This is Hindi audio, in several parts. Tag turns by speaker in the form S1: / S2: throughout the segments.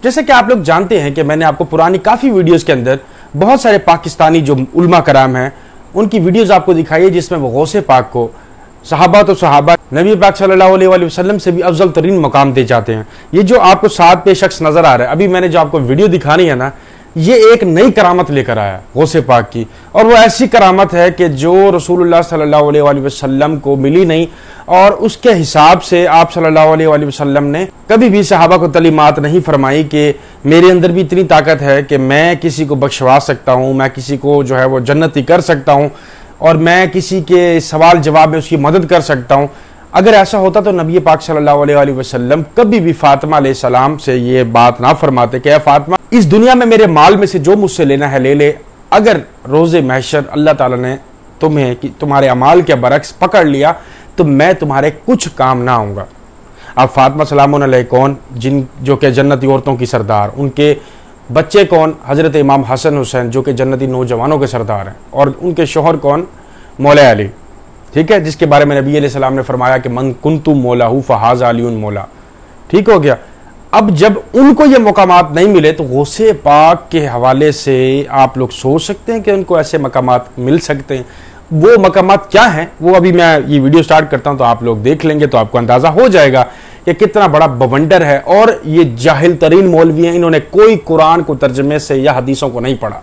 S1: जैसे कि आप लोग जानते हैं कि मैंने आपको पुरानी काफ़ी वीडियोस के अंदर बहुत सारे पाकिस्तानी जो उलमा कराम हैं उनकी वीडियोस आपको दिखाई है जिसमें वो गौसे पाक को सहाबा तो सहाबा नबी पाक सल्लल्लाहु अलैहि वसल्लम से भी अफजल तरीन मकाम दे जाते हैं। ये जो आपको साथ पे शख्स नजर आ रहा है, अभी मैंने जो आपको वीडियो दिखानी है ना, ये एक नई करामत लेकर आया गौसे पाक की, और वो ऐसी करामत है कि जो रसूलुल्लाह सल्लल्लाहु अलैहि वसल्लम को मिली नहीं, और उसके हिसाब से आप सल्लल्लाहु अलैहि वसल्लम ने कभी भी सहाबा को तलीमात नहीं फरमाई कि मेरे अंदर भी इतनी ताकत है कि मैं किसी को बख्शवा सकता हूँ, मैं किसी को जो है वो जन्नती कर सकता हूँ, और मैं किसी के सवाल जवाब में उसकी मदद कर सकता हूँ। अगर ऐसा होता तो नबी पाक सल्लल्लाहु अलैहि वसल्लम कभी भी फातिमा अलैहिस्सलाम से ये बात ना फरमाते कि फातिमा, इस दुनिया में मेरे माल में से जो मुझसे लेना है ले ले, अगर रोज़े महशर अल्लाह ताला ने तुम्हें तुम्हारे अमाल के बरक्स पकड़ लिया तो मैं तुम्हारे कुछ काम ना आऊँगा। अब फातिमा सलामुन अलैहा कौन, जिन जो कि जन्नती औरतों की सरदार, उनके बच्चे कौन, हज़रत इमाम हसन हुसैन जो कि जन्नती नौजवानों के सरदार हैं, और उनके शोहर कौन, मौला अली, ठीक है, जिसके बारे में नबी अलैहिस्सलाम ने फरमाया कि मन कुन्तु मौलाहू फहाज़ अलीउन मौला। ठीक हो गया। अब जब उनको ये मकामात नहीं मिले तो गौसे पाक के हवाले से आप लोग सोच सकते हैं कि उनको ऐसे मकामात मिल सकते हैं। वो मकामात क्या हैं वो अभी मैं ये वीडियो स्टार्ट करता हूं तो आप लोग देख लेंगे तो आपको अंदाजा हो जाएगा कि कितना बड़ा बवंडर है। और ये जाहिल तरीन मौलवी हैं, इन्होंने कोई कुरान को तर्जमे से या हदीसों को नहीं पढ़ा,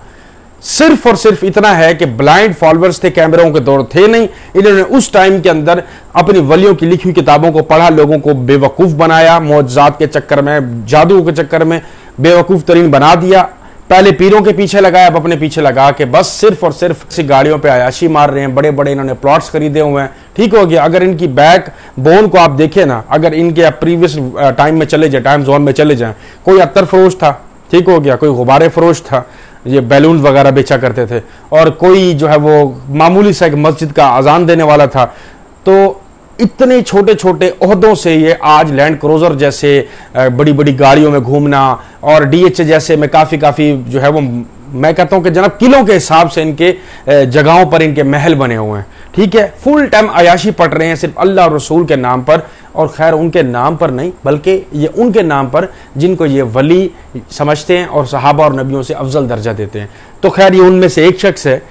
S1: सिर्फ और सिर्फ इतना है कि ब्लाइंड फॉलोअर्स थे, कैमरों के दौर थे नहीं। इन्होंने उस टाइम के अंदर अपनी वलियों की लिखी हुई किताबों को पढ़ा, लोगों को बेवकूफ़ बनाया, मौजज़ात के चक्कर में, जादू के चक्कर में बेवकूफ़ तरीन बना दिया। पहले पीरों के पीछे लगाया, अब अपने पीछे लगा के बस सिर्फ और सिर्फ गाड़ियों पे अयाशी मार रहे हैं। बड़े बड़े इन्होंने प्लॉट्स खरीदे हुए हैं। ठीक हो गया। अगर इनकी बैक बोन को आप देखें ना, अगर इनके प्रीवियस टाइम में चले जाए, टाइम जोन में चले जाएं, कोई अत्तर फरोश था, ठीक हो गया, कोई गुब्बारे फरोश था, ये बैलून वगैरह बेचा करते थे, और कोई जो है वो मामूली सा एक मस्जिद का अजान देने वाला था। तो इतने छोटे छोटे ओहदों से ये आज लैंड क्रूजर जैसे बड़ी बड़ी गाड़ियों में घूमना, और डीएच जैसे में काफ़ी जो है वो मैं कहता हूँ कि जनाब किलों के हिसाब से इनके जगहों पर इनके महल बने हुए हैं। ठीक है, फुल टाइम अयाशी पट रहे हैं सिर्फ अल्लाह और रसूल के नाम पर, और खैर उनके नाम पर नहीं बल्कि ये उनके नाम पर जिनको ये वली समझते हैं और सहाबा और नबियों से अफजल दर्जा देते हैं। तो खैर ये उनमें से एक शख्स है।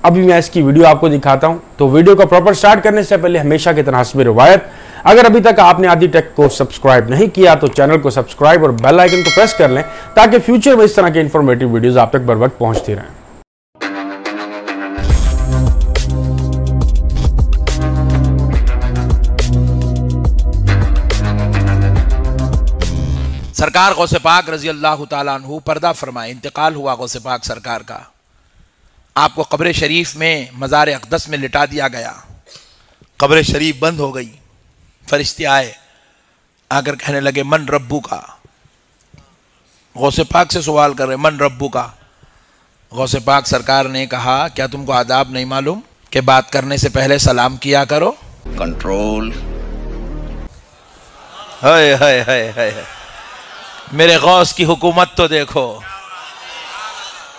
S1: अभी मैं इसकी वीडियो आपको दिखाता हूं। तो वीडियो को प्रॉपर स्टार्ट करने से पहले हमेशा की तरह हस्ब रिवायत, अगर अभी तक आपने आदि टेक को सब्सक्राइब नहीं किया तो चैनल को सब्सक्राइब और बेल आइकन को प्रेस कर लें ताकि फ्यूचर में इस तरह के इंफॉर्मेटिव वीडियोस आप तक बर वक्त पहुंचती रहें।
S2: सरकार गौसे पाक रजी अल्लाह ताला अन्हु पर्दा फरमाए, इंतकाल हुआ गौसे पाक सरकार का। आपको कब्र शरीफ में मज़ार अक़दस में लिटा दिया गया। कब्र शरीफ बंद हो गई। फरिश्ते आए, आकर कहने लगे मन रब्बू का। गौसे पाक से सवाल कर रहे मन रब्बू का। गौसे पाक सरकार ने कहा क्या तुमको आदाब नहीं मालूम कि बात करने से पहले सलाम किया करो। कंट्रोल। हाय हाय हाय हाय, मेरे गौस की हुकूमत तो देखो।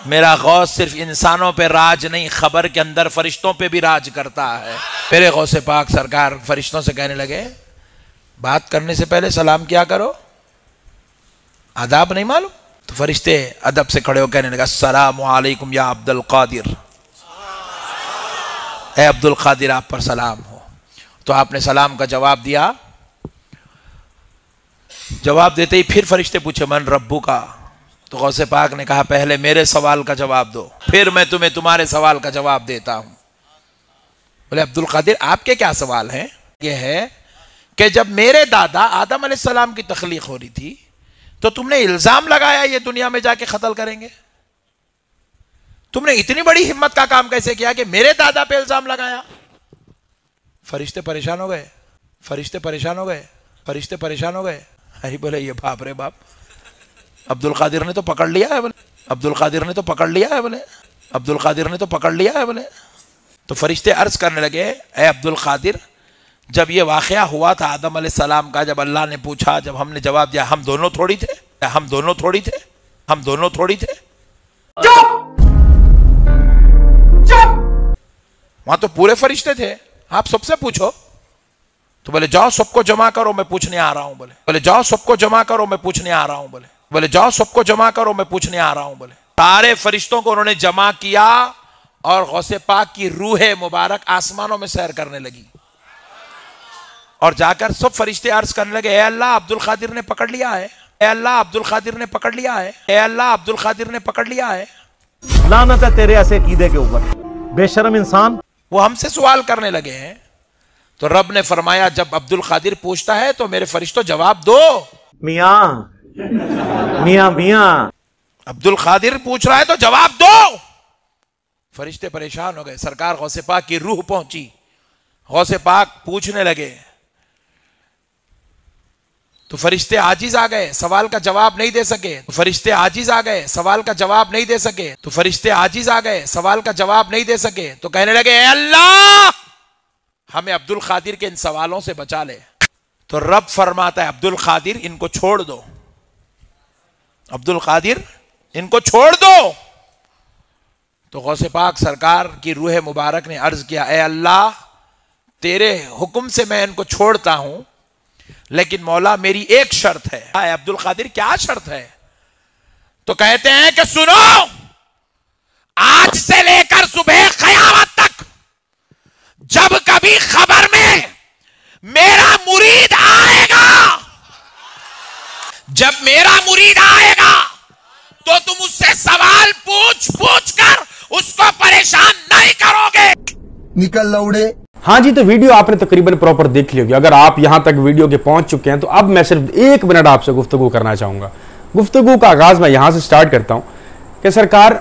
S2: मेरा गौस सिर्फ इंसानों पे राज नहीं, खबर के अंदर फरिश्तों पे भी राज करता है। मेरे गौसे पाक सरकार फरिश्तों से कहने लगे बात करने से पहले सलाम किया करो, आदाब नहीं मालूम। तो फरिश्ते अदब से खड़े हो कहने लगा अस्सलामु अलैकुम या अब्दुल कादिर, ए अब्दुल कादिर आप पर सलाम हो। तो आपने सलाम का जवाब दिया। जवाब देते ही फिर फरिश्ते पूछे मन रब्बू का। तो गौसे पाक ने कहा पहले मेरे सवाल का जवाब दो, फिर मैं तुम्हें तुम्हारे सवाल का जवाब देता हूं। बोले अब्दुल कादिर आपके क्या सवाल हैं? यह है कि जब मेरे दादा आदम अलैहिस्सलाम की तख्लीक हो रही थी तो तुमने इल्जाम लगाया ये दुनिया में जाके कत्ल करेंगे। तुमने इतनी बड़ी हिम्मत का काम कैसे किया कि मेरे दादा पे इल्जाम लगाया? फरिश्ते परेशान हो गए, फरिश्ते परेशान हो गए, फरिश्ते परेशान हो गए। अरे बोले ये बाप रे बाप, अब्दुल कादिर ने तो पकड़ लिया है। बोले अब्दुल कादिर ने तो पकड़ लिया है। बोले अब्दुल कादिर ने तो पकड़ लिया है। बोले तो फरिश्ते अर्ज करने लगे ए अब्दुल कादिर, जब ये वाकया हुआ था आदम अलैहिस्सलाम का, जब अल्लाह ने पूछा, जब हमने जवाब दिया हम दोनों थोड़ी थे, हम दोनों थोड़ी थे, हम दोनों थोड़ी थे। चुप चुप, वहां तो पूरे फरिश्ते थे, आप सबसे पूछो। तो बोले जाओ सबको जमा करो मैं पूछने आ रहा हूं। बोले जाओ सबको जमा करो मैं पूछने आ रहा हूं। बोले बोले जाओ सबको जमा करो, मैं पूछने आ रहा हूं। बोले सारे फरिश्तों को उन्होंने जमा किया और गौसे पाक की रूह मुबारक आसमानों में सैर करने लगी और जाकर सब फरिश्ते अर्ज करने लगे, ए अल्लाह अब्दुल कादिर ने पकड़ लिया है, ए अल्लाह अब्दुल कादिर ने पकड़ लिया है, ए अल्लाह अब्दुल कादिर ने पकड़ लिया है।
S3: लानत है तेरे ऐसे अकीदे के ऊपर, बेशरम इंसान।
S2: वो हमसे सवाल करने लगे हैं। तो रब ने फरमाया, जब अब्दुल कादिर पूछता है तो मेरे फरिश्तों जवाब दो।
S3: मियां मियां मियां,
S2: अब्दुल कादिर पूछ रहा है तो जवाब दो। फरिश्ते परेशान हो गए। सरकार गौसे पाक की रूह पहुंची, गौसे पाक पूछने लगे तो फरिश्ते आजिज आ गए, सवाल का जवाब नहीं दे सके। तो फरिश्ते आजिज आ गए, सवाल का जवाब नहीं दे सके। तो फरिश्ते आजिज आ गए, सवाल का जवाब नहीं दे सके। तो कहने लगे, ए अल्लाह हमें अब्दुल कादिर के इन सवालों से बचा ले। तो रब फरमाता है, अब्दुल कादिर इनको छोड़ दो, अब्दुल कादिर इनको छोड़ दो। तो गौसे पाक सरकार की रूह मुबारक ने अर्ज किया, ए अल्लाह तेरे हुक्म से मैं इनको छोड़ता हूं, लेकिन मौला मेरी एक शर्त है। अब्दुल कादिर क्या शर्त है? तो कहते हैं कि सुनो, आज से लेकर सुबह क़यामत तक जब कभी खबर में मेरा मुरीद आएगा, जब मेरा मुरीद आएगा तो तुम उससे सवाल पूछ पूछ कर उसको परेशान नहीं करोगे।
S4: निकल लौड़े।
S1: हाँ जी, तो वीडियो आपने तकरीबन प्रॉपर देख ली होगी। अगर आप यहां तक वीडियो के पहुंच चुके हैं तो अब मैं सिर्फ 1 मिनट आपसे गुफ्तगू करना चाहूंगा। गुफ्तगू का आगाज मैं यहां से स्टार्ट करता हूं कि सरकार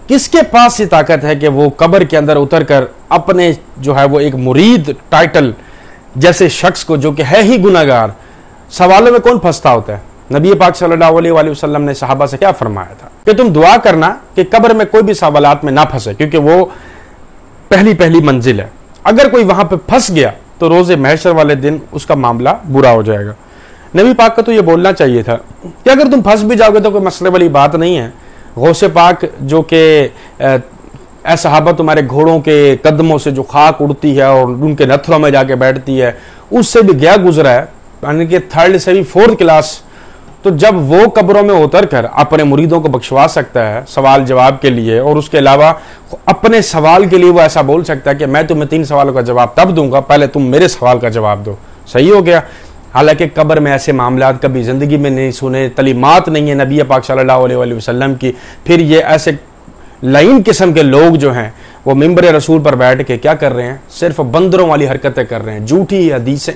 S1: किसके पास ये ताकत है कि वो कब्र के अंदर उतर कर अपने जो है वो एक मुरीद टाइटल जैसे शख्स को, जो कि है ही गुनाहगार, सवालों में कौन फंसता होता है? नबी पाक सल्लल्लाहु अलैहि वसल्लम ने सहाबा से क्या फरमाया था कि तुम दुआ करना कि कब्र में कोई भी सवालात में ना फंसे, क्योंकि वो पहली मंजिल है। अगर कोई वहां पे फंस गया तो रोजे महशर वाले दिन उसका मामला बुरा हो जाएगा। नबी पाक का तो ये बोलना चाहिए था कि अगर तुम फंस भी जाओगे तो कोई मसले वाली बात नहीं है। गौसे पाक जो कि ऐ सहाबा तुम्हारे घोड़ों के कदमों से जो खाक उड़ती है और उनके नथरों में जाके बैठती है, उससे भी गया गुजरा है, यानी कि 3rd से भी 4th क्लास। तो जब वो कब्रों में उतर कर अपने मुरीदों को बख्शवा सकता है सवाल जवाब के लिए, और उसके अलावा अपने सवाल के लिए वो ऐसा बोल सकता है कि मैं तुम्हें 3 सवालों का जवाब तब दूंगा, पहले तुम मेरे सवाल का जवाब दो, सही हो गया। हालांकि कब्र में ऐसे मामलात कभी जिंदगी में नहीं सुने, तलीमात नहीं है नबी पाक सल्लल्लाहु अलैहि वसल्लम की। फिर ये ऐसे लाइन किस्म के लोग जो हैं वो मिंबर रसूल पर बैठ के क्या कर रहे हैं? सिर्फ बंदरों वाली हरकतें कर रहे हैं, झूठी हदीसें,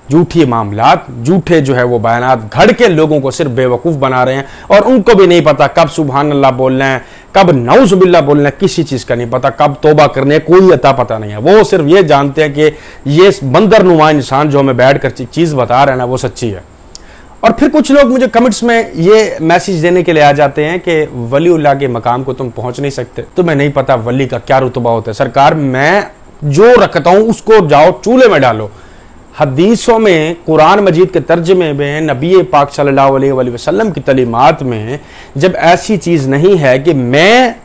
S1: झूठी मामलात, झूठे जो है वो बयानात घड़ के लोगों को सिर्फ बेवकूफ़ बना रहे हैं। और उनको भी नहीं पता कब सुबहान अल्लाह बोलना है, कब नऊज़ुबिल्लाह बोलना है, किसी चीज़ का नहीं पता, कब तौबा करने है, कोई अता पता नहीं है। वो सिर्फ ये जानते हैं कि ये बंदर नुमा इंसान जो हमें बैठ कर चीज़ बता रहे हैं ना, वो सच्ची है। और फिर कुछ लोग मुझे कमेंट्स में ये मैसेज देने के लिए आ जाते हैं कि वलीउल्लाह के मकाम को तुम पहुंच नहीं सकते, तुम्हें नहीं पता वली का क्या रुतबा होता है। सरकार, मैं जो रखता हूं उसको जाओ चूल्हे में डालो। हदीसों में, कुरान मजीद के तर्जमे में, नबी पाक सल्लल्लाहु अलैहि वसल्लम की तलीमात में जब ऐसी चीज़ नहीं है कि मैं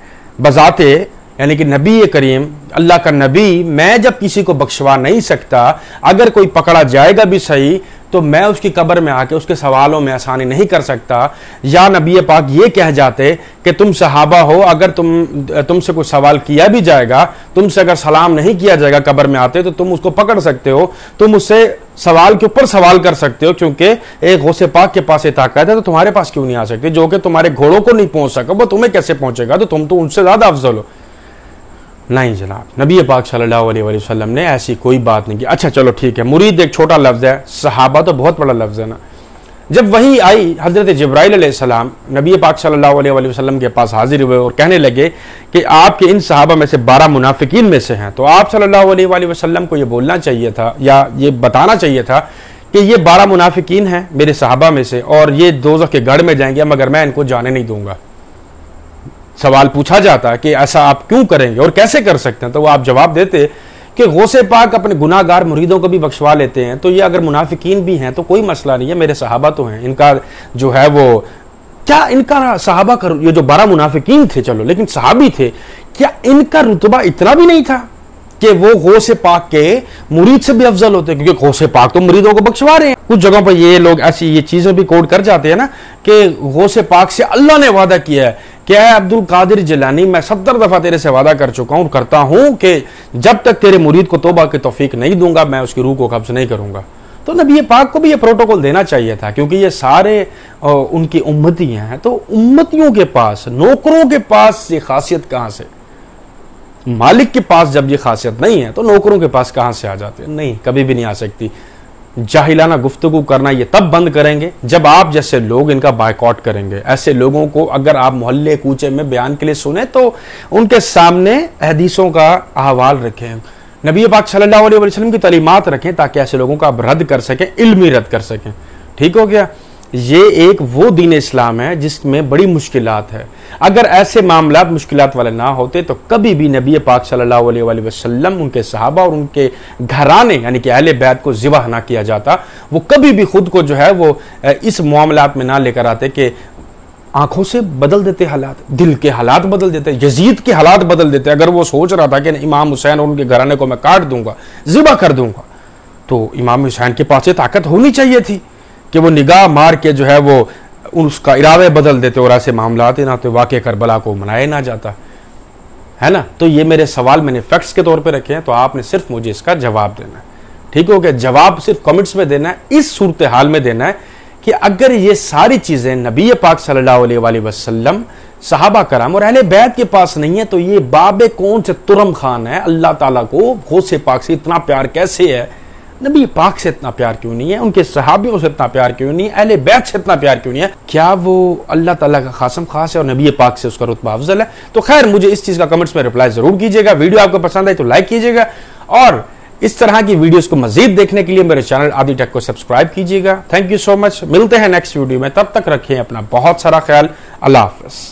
S1: बजाते, यानी कि नबी करीम अल्लाह का नबी, मैं जब किसी को बख्शवा नहीं सकता, अगर कोई पकड़ा जाएगा भी सही तो मैं उसकी कब्र में आके उसके सवालों में आसानी नहीं कर सकता। या नबी पाक ये कह जाते कि तुम सहाबा हो, अगर तुमसे कोई सवाल किया भी जाएगा, तुमसे अगर सलाम नहीं किया जाएगा कब्र में आते, तो तुम उसको पकड़ सकते हो, तुम उससे सवाल के ऊपर सवाल कर सकते हो, क्योंकि एक गौसे पाक के पास ये ताकत है, तो तुम्हारे पास क्यों नहीं आ सकती? जो कि तुम्हारे घोड़ों को नहीं पहुंच सका वो तुम्हें कैसे पहुंचेगा? तो तुम तो उनसे ज्यादा अफजल हो। नहीं जनाब, नबी पाक सल्लल्लाहु अलैहि वसल्लम ने ऐसी कोई बात नहीं की। अच्छा चलो ठीक है, मुरीद एक छोटा लफ्ज़ है, सहाबा तो बहुत बड़ा लफ्ज़ है ना। जब वही आई, हज़रत जिब्राइल अलैहिस्सलाम नबी पाक सल्लल्लाहु अलैहि वसल्लम के पास हाजिर हुए और कहने लगे कि आपके इन सहाबा में से 12 मुनाफिकीन में से हैं। तो आप सल्लल्लाहु अलैहि वसल्लम को ये बोलना चाहिए था या ये बताना चाहिए था कि ये 12 मुनाफिकीन हैं मेरे सहाबा में से, और ये दोज़ख के गढ़ में जाएंगे मगर मैं इनको जाने नहीं दूंगा। सवाल पूछा जाता कि ऐसा आप क्यों करेंगे और कैसे कर सकते हैं, तो वो आप जवाब देते कि गौसे पाक अपने गुनाहगार मुरीदों को भी बख्शवा लेते हैं, तो ये अगर मुनाफिकीन भी हैं तो कोई मसला नहीं है, मेरे सहाबा तो हैं। इनका जो है वो क्या, इनका सहाबा का, ये जो 12 मुनाफिकीन थे चलो, लेकिन सहाबी थे, क्या इनका रुतबा इतना भी नहीं था कि वो गौसे पाक के मुरीद से भी अफजल होते? क्योंकि गौसे पाक तो मुरीदों को बख्शवा रहे हैं। कुछ जगहों पर ये लोग ऐसी ये चीजें भी कोड कर जाते हैं ना कि गौसे पाक से अल्लाह ने वादा किया है, क्या है अब्दुल कादिर जिलानी, मैं 70 दफा तेरे से वादा कर चुका हूं, करता हूं कि जब तक तेरे मुरीद को तौबा की तौफीक नहीं दूंगा मैं उसकी रूह को कब्ज नहीं करूंगा। तो नबी पाक को भी ये प्रोटोकॉल देना चाहिए था, क्योंकि ये सारे उनकी उम्मती हैं। तो उम्मतियों के पास, नौकरों के पास ये खासियत कहां से? मालिक के पास जब ये खासियत नहीं है तो नौकरों के पास कहां से आ जाते हैं? नहीं, कभी भी नहीं आ सकती। जाहिलाना गुफ्तगू करना ये तब बंद करेंगे जब आप जैसे लोग इनका बायकॉट करेंगे। ऐसे लोगों को अगर आप मोहल्ले कूचे में बयान के लिए सुने तो उनके सामने हदीसों का अहवाल रखें, नबी पाक सल्लल्लाहु अलैहि वसल्लम की तालीमात रखें, ताकि ऐसे लोगों का आप रद्द कर सकें, इल्मी रद्द कर सकें। ठीक हो गया? ये एक वो दीन इस्लाम है जिसमें बड़ी मुश्किलात है। अगर ऐसे मामलात मुश्किलात वाले ना होते तो कभी भी नबी पाक सल्लल्लाहु अलैहि वसल्लम, उनके सहाबा और उनके घराने यानी कि अहले बैत को ज़िबह ना किया जाता। वो कभी भी खुद को जो है वो इस मामलात में ना लेकर आते कि आंखों से बदल देते हालात, दिल के हालात बदल देते, यजीद के हालात बदल देते। अगर वो सोच रहा था कि इमाम हुसैन और उनके घराने को मैं काट दूंगा, ज़िबह कर दूंगा, तो इमाम हुसैन के पास ये ताकत होनी चाहिए थी कि वो निगाह मार के जो है वो उसका इरादे बदल देते और ऐसे मामलात ना तो वाक़या करबला को मनाया ना जाता, है ना। तो ये मेरे सवाल मैंने फैक्ट्स के तौर पे रखे हैं, तो आपने सिर्फ मुझे इसका जवाब देना है। ठीक हो गया? जवाब सिर्फ कमेंट्स में देना है, इस सूरत हाल में देना है कि अगर ये सारी चीजें नबी पाक सल्लल्लाहु अलैहि वसल्लम, सहाबा कराम और अहले बैत के पास नहीं है तो ये बाबे कौन से तुरम खान है? अल्लाह ताला को गौसे पाक से इतना प्यार कैसे है? नबी पाक से इतना प्यार क्यों नहीं है? उनके सहाबियों से इतना प्यार क्यों नहीं है? अहले बैत से इतना प्यार क्यों नहीं है? क्या वो अल्लाह ताला का खासम खास है और नबी पाक से उसका रुतबा अफजल है? तो खैर, मुझे इस चीज का कमेंट्स में रिप्लाई जरूर कीजिएगा। वीडियो आपको पसंद आई तो लाइक कीजिएगा और इस तरह की वीडियोस को मजीद देखने के लिए मेरे चैनल आदि टेक को सब्सक्राइब कीजिएगा। Thank you so much. मिलते हैं नेक्स्ट वीडियो में, तब तक रखें अपना बहुत सारा ख्याल। अल्लाह हाफ़िज़।